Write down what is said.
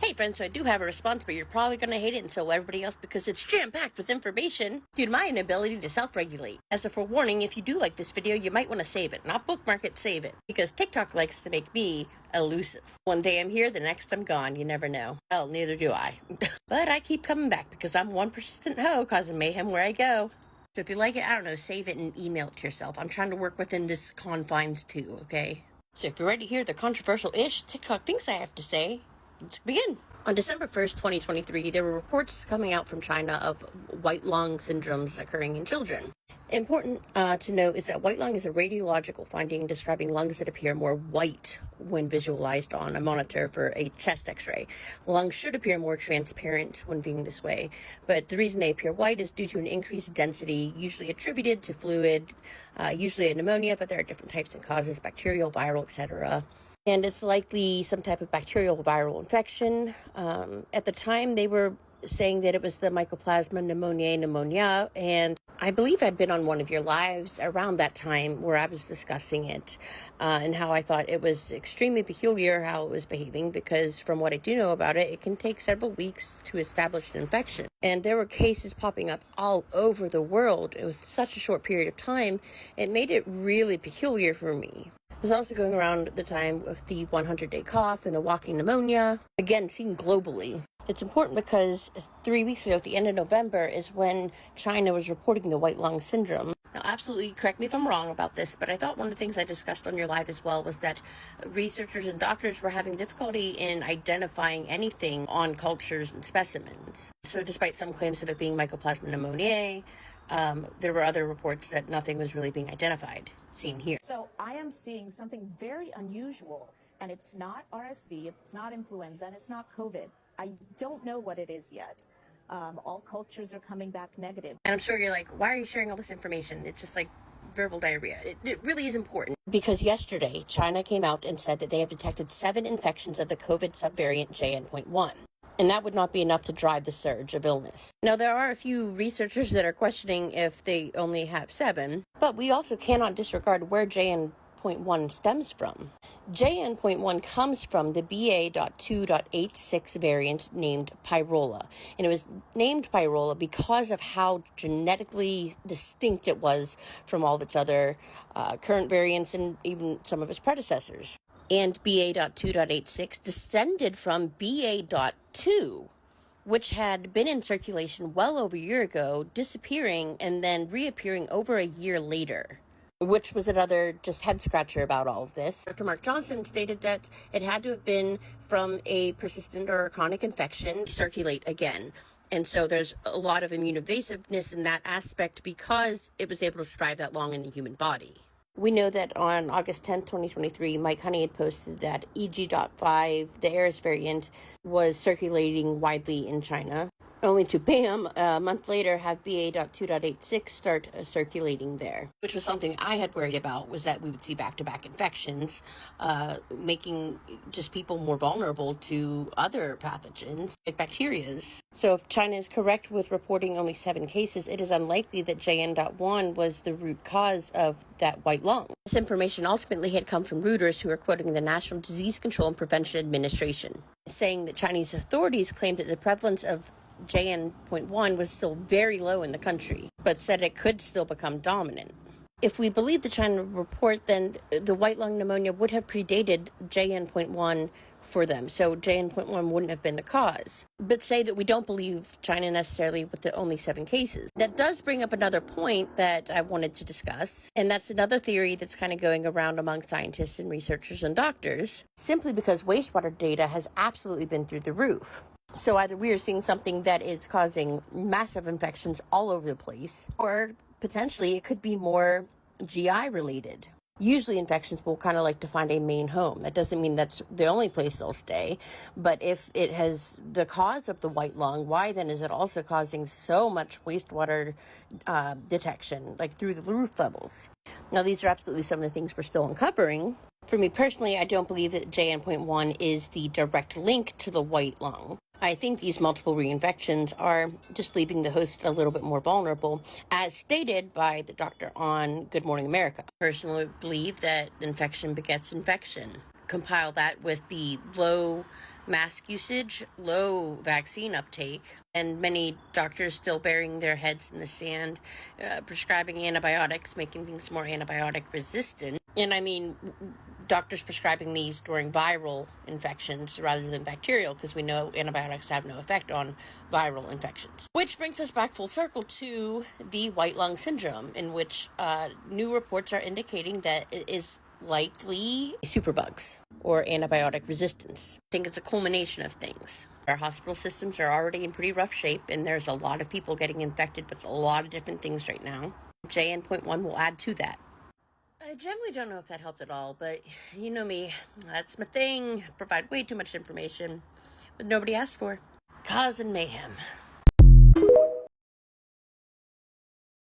Hey friends, so I do have a response, but you're probably going to hate it and so will everybody else because it's jam-packed with information due to my inability to self-regulate. As a forewarning, if you do like this video, you might want to save it. Not bookmark it, save it. Because TikTok likes to make me elusive. One day I'm here, the next I'm gone. You never know. Hell, neither do I. But I keep coming back because I'm one persistent hoe causing mayhem where I go. So if you like it, I don't know, save it and email it to yourself. I'm trying to work within this confines too, okay? So if you're ready to hear the controversial-ish TikTok things I have to say, let's begin. On December 1st, 2023, there were reports coming out from China of white lung syndromes occurring in children. Important to note is that white lung is a radiological finding describing lungs that appear more white when visualized on a monitor for a chest x-ray. Lungs should appear more transparent when viewing this way, but the reason they appear white is due to an increased density, usually attributed to fluid, usually a pneumonia, but there are different types and causes, bacterial, viral, etc. And it's likely some type of bacterial viral infection. At the time, they were saying that it was the Mycoplasma pneumoniae, and I believe I'd been on one of your lives around that time where I was discussing it and how I thought it was extremely peculiar how it was behaving, because from what I do know about it, it can take several weeks to establish an infection. And there were cases popping up all over the world. It was such a short period of time. It made it really peculiar for me. It was also going around at the time with the 100-day cough and the walking pneumonia, again, seen globally. It's important because 3 weeks ago, at the end of November, is when China was reporting the white lung syndrome. Now, absolutely correct me if I'm wrong about this, but I thought one of the things I discussed on your live as well was that researchers and doctors were having difficulty in identifying anything on cultures and specimens. So despite some claims of it being Mycoplasma pneumoniae, there were other reports that nothing was really being identified, seen here. So I am seeing something very unusual, and it's not RSV, it's not influenza, and it's not COVID. I don't know what it is yet. All cultures are coming back negative. And I'm sure you're like, why are you sharing all this information? It's just like verbal diarrhea. It really is important. Because yesterday, China came out and said that they have detected 7 infections of the COVID subvariant JN.1. And that would not be enough to drive the surge of illness. Now, there are a few researchers that are questioning if they only have 7, but we also cannot disregard where JN.1 stems from. JN.1 comes from the BA.2.86 variant named Pyrola, and it was named Pyrola because of how genetically distinct it was from all of its other current variants and even some of its predecessors. And BA.2.86 descended from BA.2, which had been in circulation well over a year ago, disappearing and then reappearing over a year later, which was another just head scratcher about all of this. Dr. Mark Johnson stated that it had to have been from a persistent or chronic infection circulate again. And so there's a lot of immune evasiveness in that aspect because it was able to survive that long in the human body. We know that on August 10th, 2023, Mike Honey had posted that EG.5, the Ares variant, was circulating widely in China, only to, bam, a month later have BA.2.86 start circulating there, which was something I had worried about, was that we would see back-to-back infections, making just people more vulnerable to other pathogens, like bacterias. So if China is correct with reporting only 7 cases, it is unlikely that JN.1 was the root cause of that white lung. This information ultimately had come from Reuters, who are quoting the National Disease Control and Prevention Administration, saying that Chinese authorities claimed that the prevalence of JN.1 was still very low in the country, but said it could still become dominant. If we believe the China report, then the white lung pneumonia would have predated JN.1 for them, so JN.1 wouldn't have been the cause. But say that we don't believe China necessarily with the only 7 cases. That does bring up another point that I wanted to discuss, and that's another theory that's kind of going around among scientists and researchers and doctors, simply because wastewater data has absolutely been through the roof. So either we are seeing something that is causing massive infections all over the place, or potentially it could be more GI related. Usually infections will kind of like to find a main home. That doesn't mean that's the only place they'll stay, but if it has the cause of the white lung, why then is it also causing so much wastewater detection, like through the roof levels? Now, these are absolutely some of the things we're still uncovering. For me personally, I don't believe that JN.1 is the direct link to the white lung. I think these multiple reinfections are just leaving the host a little bit more vulnerable, as stated by the doctor on Good Morning America. I personally believe that infection begets infection. Compile that with the low mask usage, low vaccine uptake, and many doctors still burying their heads in the sand, prescribing antibiotics, making things more antibiotic resistant. And I mean, doctors prescribing these during viral infections rather than bacterial, because we know antibiotics have no effect on viral infections. Which brings us back full circle to the white lung syndrome, in which new reports are indicating that it is likely superbugs or antibiotic resistance. I think it's a culmination of things. Our hospital systems are already in pretty rough shape, and there's a lot of people getting infected with a lot of different things right now. JN.1 will add to that. I generally don't know if that helped at all, but you know me, that's my thing. Provide way too much information, but nobody asked for. Causing mayhem.